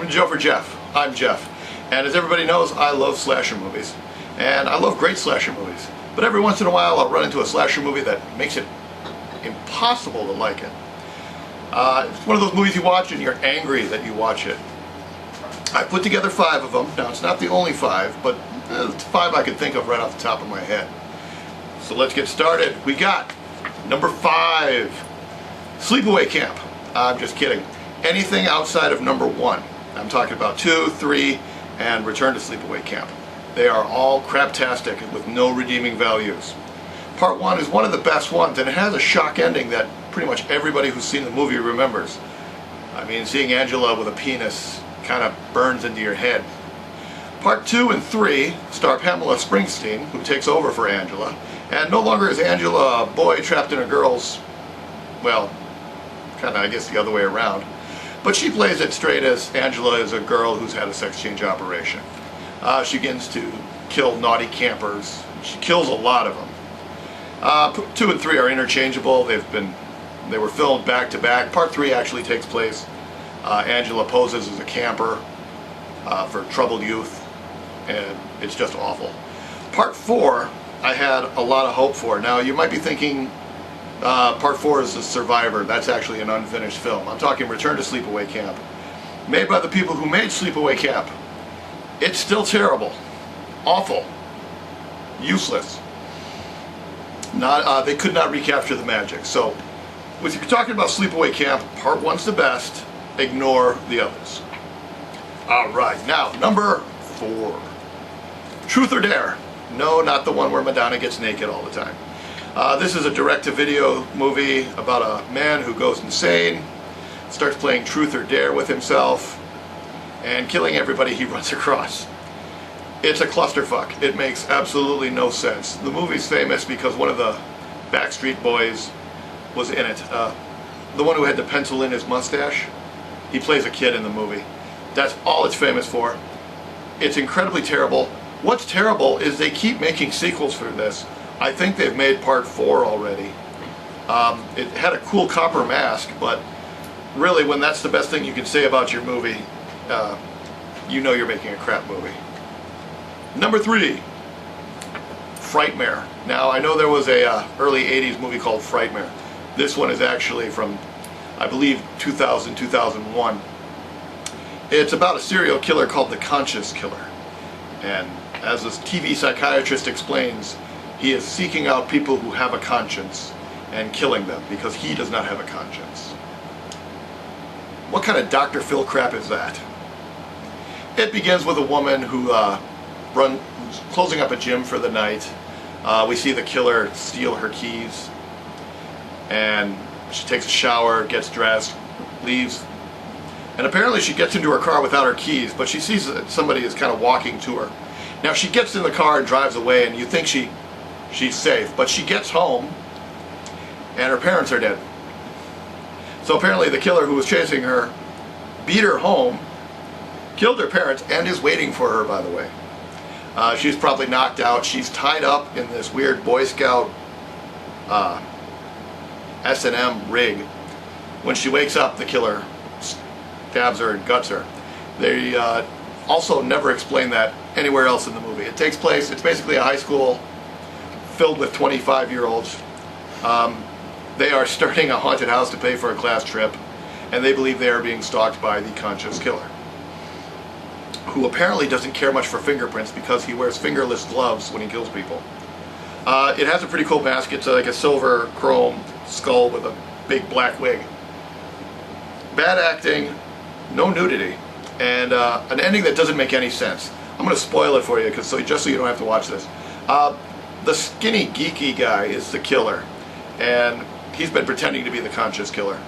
Jofer Jeff. I'm Jeff. And as everybody knows, I love slasher movies. And I love great slasher movies. But every once in a while I'll run into a slasher movie that makes it impossible to like it. It's one of those movies you watch and you're angry that you watch it. I put together 5 of them. Now it's not the only 5, but it's 5 I could think of right off the top of my head. So let's get started. We got number 5, Sleepaway Camp. I'm just kidding. Anything outside of number 1. I'm talking about 2, 3, and Return to Sleepaway Camp. They are all craptastic with no redeeming values. Part 1 is one of the best ones, and it has a shock ending that pretty much everybody who's seen the movie remembers. I mean, seeing Angela with a penis kind of burns into your head. Part 2 and 3 star Pamela Springsteen, who takes over for Angela, and no longer is Angela a boy trapped in a girl's, well, kind of I guess the other way around. But she plays it straight as Angela is a girl who's had a sex change operation. She begins to kill naughty campers. She kills a lot of them. 2 and 3 are interchangeable. They were filmed back to back. Part 3 actually takes place. Angela poses as a camper for troubled youth, and it's just awful. Part 4 I had a lot of hope for. Now you might be thinking Part 4 is The Survivor. That's actually an unfinished film. I'm talking Return to Sleepaway Camp. Made by the people who made Sleepaway Camp. It's still terrible. Awful. Useless. They could not recapture the magic. So, if you're talking about Sleepaway Camp, Part 1's the best. Ignore the others. Alright, now, number 4. Truth or Dare. No, not the one where Madonna gets naked all the time. This is a direct-to-video movie about a man who goes insane, starts playing Truth or Dare with himself, and killing everybody he runs across. It's a clusterfuck. It makes absolutely no sense. The movie's famous because one of the Backstreet Boys was in it. The one who had to pencil in his mustache, he plays a kid in the movie. That's all it's famous for. It's incredibly terrible. What's terrible is they keep making sequels for this. I think they've made Part 4 already. It had a cool copper mask, but really when that's the best thing you can say about your movie, you know you're making a crap movie. Number 3, Frightmare. Now I know there was a early 80s movie called Frightmare. This one is actually from, I believe, 2000, 2001. It's about a serial killer called the Conscious Killer. And as this TV psychiatrist explains, he is seeking out people who have a conscience and killing them because he does not have a conscience. What kind of Dr. Phil crap is that? It begins with a woman who's closing up a gym for the night. We see the killer steal her keys, and she takes a shower, gets dressed, leaves, and apparently she gets into her car without her keys, but she sees that somebody is kind of walking to her. Now she gets in the car and drives away, and you think she's safe, but she gets home and her parents are dead. So apparently the killer who was chasing her beat her home, killed her parents, and is waiting for her, by the way. She's probably knocked out. She's tied up in this weird Boy Scout S&M rig. When she wakes up, the killer stabs her and guts her. They also never explain that anywhere else in the movie. It takes place, it's basically a high school filled with 25-year-olds. They are starting a haunted house to pay for a class trip, and they believe they are being stalked by the Conscious Killer, who apparently doesn't care much for fingerprints because he wears fingerless gloves when he kills people. It has a pretty cool mask. It's like a silver chrome skull with a big black wig. Bad acting, no nudity, and an ending that doesn't make any sense. I'm going to spoil it for you just so you don't have to watch this. The skinny geeky guy is the killer, and he's been pretending to be the Conscious Killer.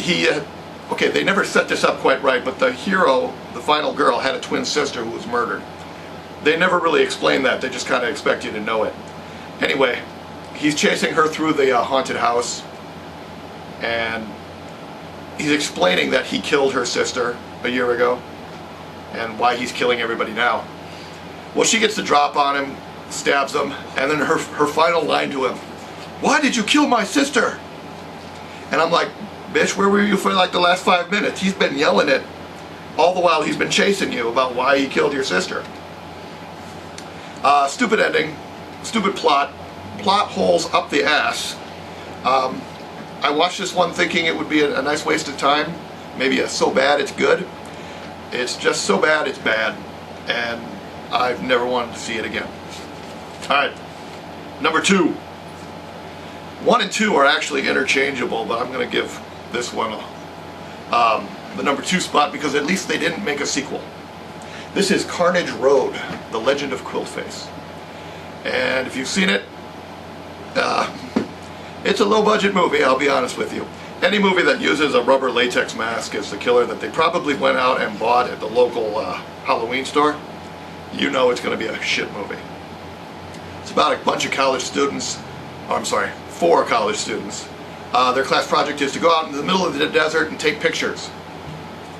Okay, they never set this up quite right, but the hero, the final girl, had a twin sister who was murdered. They never really explain that. They just kind of expect you to know it. Anyway, he's chasing her through the haunted house, and he's explaining that he killed her sister a year ago and why he's killing everybody now. Well, she gets the drop on him, stabs him, and then her final line to him, "Why did you kill my sister?" And I'm like, Bitch, where were you for like the last 5 minutes? He's been yelling it all the while he's been chasing you about why he killed your sister. Stupid ending, stupid plot holes up the ass. I watched this one thinking it would be a nice waste of time. Maybe a so bad it's good. It's just so bad it's bad. And I've never wanted to see it again. Alright, number 2. 1 and 2 are actually interchangeable, but I'm going to give this one the number 2 spot because at least they didn't make a sequel. This is Carnage Road, The Legend of Quiltface. And if you've seen it, it's a low-budget movie, I'll be honest with you. Any movie that uses a rubber latex mask as the killer that they probably went out and bought at the local Halloween store, you know it's going to be a shit movie. It's about a bunch of college students, 4 college students. Their class project is to go out in the middle of the desert and take pictures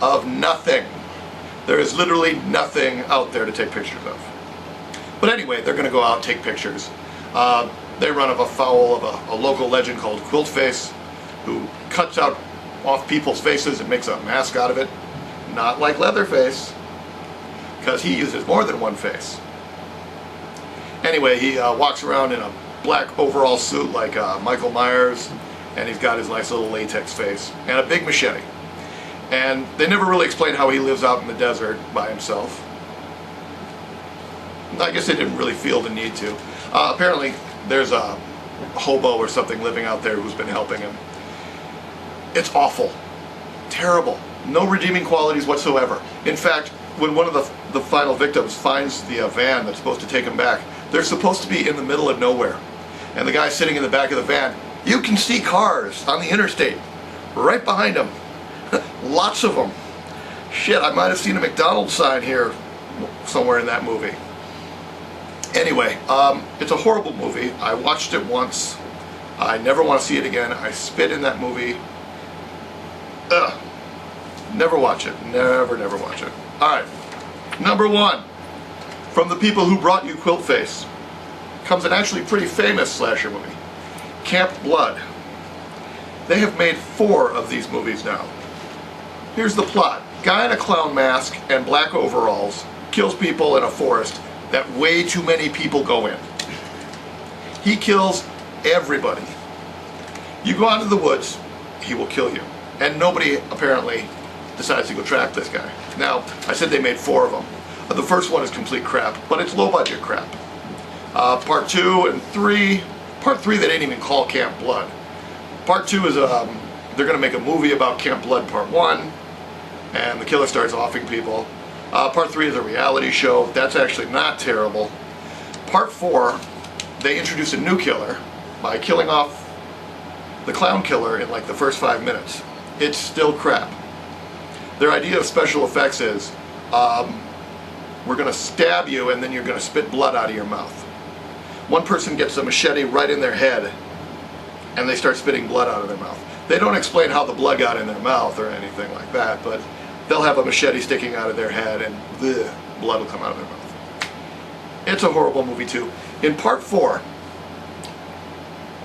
of nothing. There is literally nothing out there to take pictures of. But anyway, they're going to go out and take pictures. They run afoul of a local legend called Quiltface, who cuts off people's faces and makes a mask out of it. Not like Leatherface, because he uses more than one face. Anyway, he walks around in a black overall suit like Michael Myers, and he's got his nice little latex face and a big machete. And they never really explain how he lives out in the desert by himself. I guess they didn't really feel the need to. Apparently, there's a hobo or something living out there who's been helping him. It's awful. Terrible. No redeeming qualities whatsoever. In fact, when one of the final victims finds the van that's supposed to take him back, they're supposed to be in the middle of nowhere. And the guy sitting in the back of the van, you can see cars on the interstate right behind him. Lots of them. Shit, I might have seen a McDonald's sign here somewhere in that movie. Anyway, it's a horrible movie. I watched it once. I never want to see it again. I spit in that movie. Ugh. Never watch it. Never watch it. Alright. Number 1. From the people who brought you Quiltface comes an actually pretty famous slasher movie. Camp Blood. They have made 4 of these movies now. Here's the plot. Guy in a clown mask and black overalls kills people in a forest that way too many people go in. He kills everybody. You go out into the woods, he will kill you. And nobody apparently decides to go track this guy. Now, I said they made 4 of them. The first one is complete crap, but it's low budget crap. Part 2 and 3, Part 3 they didn't even call Camp Blood. Part 2 is, they're going to make a movie about Camp Blood Part 1, and the killer starts offing people. Part 3 is a reality show. That's actually not terrible. Part 4, they introduce a new killer by killing off the clown killer in like the first 5 minutes. It's still crap. Their idea of special effects is, we're going to stab you and then you're going to spit blood out of your mouth. One person gets a machete right in their head and they start spitting blood out of their mouth. They don't explain how the blood got in their mouth or anything like that, but they'll have a machete sticking out of their head and the blood will come out of their mouth. It's a horrible movie too. In Part 4,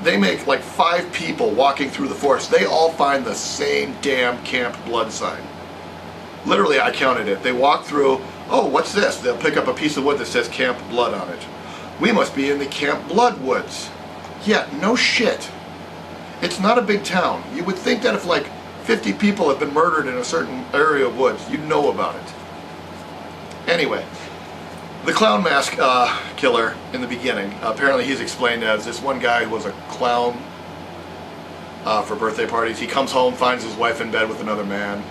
they make like 5 people walking through the forest. They all find the same damn Camp Blood sign. Literally, I counted it. They walk through, oh, what's this? They'll pick up a piece of wood that says Camp Blood on it. We must be in the Camp Blood woods. Yeah, no shit. It's not a big town. You would think that if like 50 people have been murdered in a certain area of woods, you'd know about it. Anyway, the clown mask killer in the beginning, apparently he's explained as this one guy who was a clown for birthday parties. He comes home, finds his wife in bed with another man.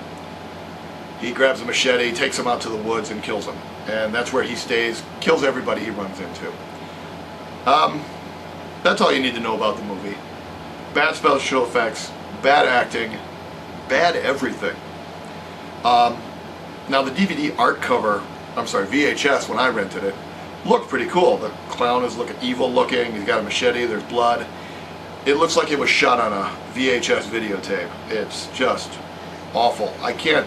He grabs a machete, takes him out to the woods and kills him. And that's where he stays, kills everybody he runs into. That's all you need to know about the movie. Bad special effects, bad acting, bad everything. Now the DVD art cover, VHS when I rented it, looked pretty cool. The clown is looking evil looking, he's got a machete, there's blood. It looks like it was shot on a VHS videotape. It's just awful. I can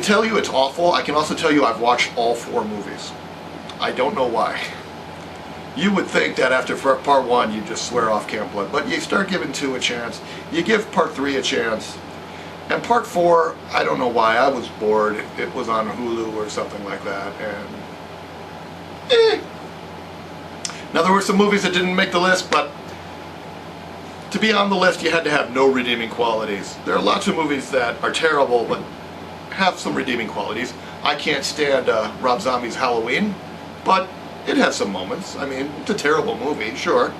tell you it's awful. I can also tell you I've watched all 4 movies. I don't know why. You would think that after part 1 you just swear off Camp Blood, but you start giving 2 a chance, you give part 3 a chance, and part 4, I don't know why, I was bored. It was on Hulu or something like that, and Now there were some movies that didn't make the list, but to be on the list you had to have no redeeming qualities. There are lots of movies that are terrible but have some redeeming qualities. I can't stand Rob Zombie's Halloween, but it has some moments. I mean, it's a terrible movie, sure,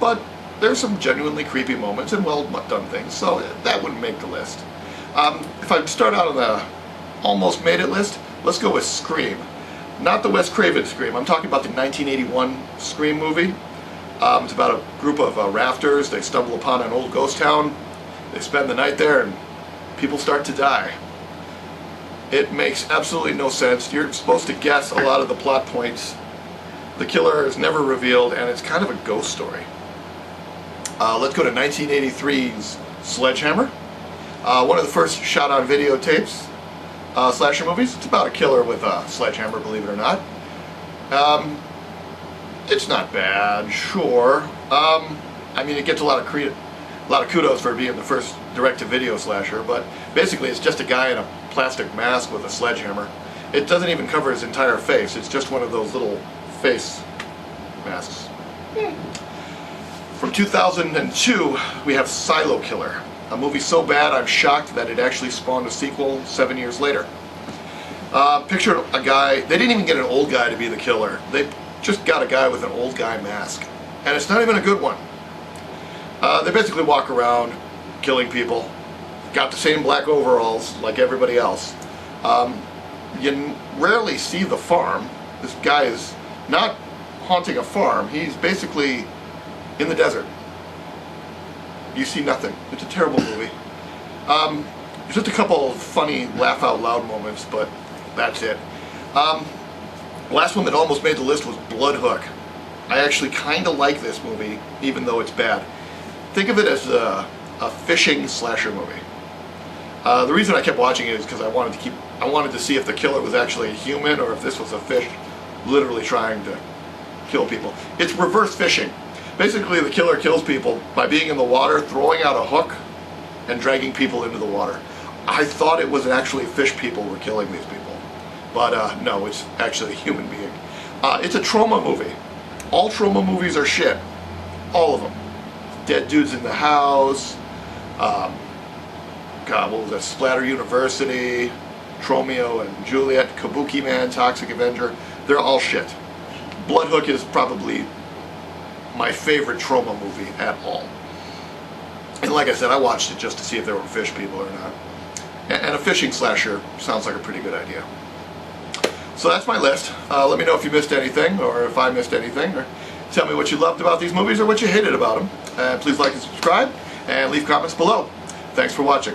but there's some genuinely creepy moments and well done things, so that wouldn't make the list. If I start out on the almost made it list, let's go with Scream. Not the Wes Craven Scream, I'm talking about the 1981 Scream movie. It's about a group of rafters. They stumble upon an old ghost town, they spend the night there, and people start to die. It makes absolutely no sense. You're supposed to guess a lot of the plot points. The killer is never revealed, and it's kind of a ghost story. Let's go to 1983's Sledgehammer. One of the first shot-on-video tapes, slasher movies. It's about a killer with a sledgehammer, believe it or not. It's not bad, sure. I mean, it gets a lot of kudos for being the first direct-to-video slasher, but basically it's just a guy in a plastic mask with a sledgehammer. It doesn't even cover his entire face. It's just one of those little face masks. From 2002, we have Silo Killer, a movie so bad I'm shocked that it actually spawned a sequel 7 years later. Picture a guy, they didn't even get an old guy to be the killer. They just got a guy with an old guy mask. And it's not even a good one. They basically walk around killing people. Got the same black overalls like everybody else. You rarely see the farm. This guy is not haunting a farm. He's basically in the desert. You see nothing. It's a terrible movie. There's just a couple of funny laugh out loud moments, but that's it. Last one that almost made the list was Blood Hook. I actually kind of like this movie, even though it's bad. Think of it as a fishing slasher movie. The reason I kept watching it is because I wanted to see if the killer was actually a human or if this was a fish literally trying to kill people. It's reverse fishing. Basically, the killer kills people by being in the water, throwing out a hook, and dragging people into the water. I thought it was actually fish people were killing these people, but no, it's actually a human being. It's a trauma movie. All trauma movies are shit. All of them. Dead Dudes in the House, God, what was that? Splatter University, Tromeo and Juliet, Kabuki Man, Toxic Avenger. They're all shit. Blood Hook is probably my favorite trauma movie at all. And like I said, I watched it just to see if there were fish people or not. And a fishing slasher sounds like a pretty good idea. So that's my list. Let me know if you missed anything, or if I missed anything, or tell me what you loved about these movies or what you hated about them. And please like and subscribe, and leave comments below. Thanks for watching.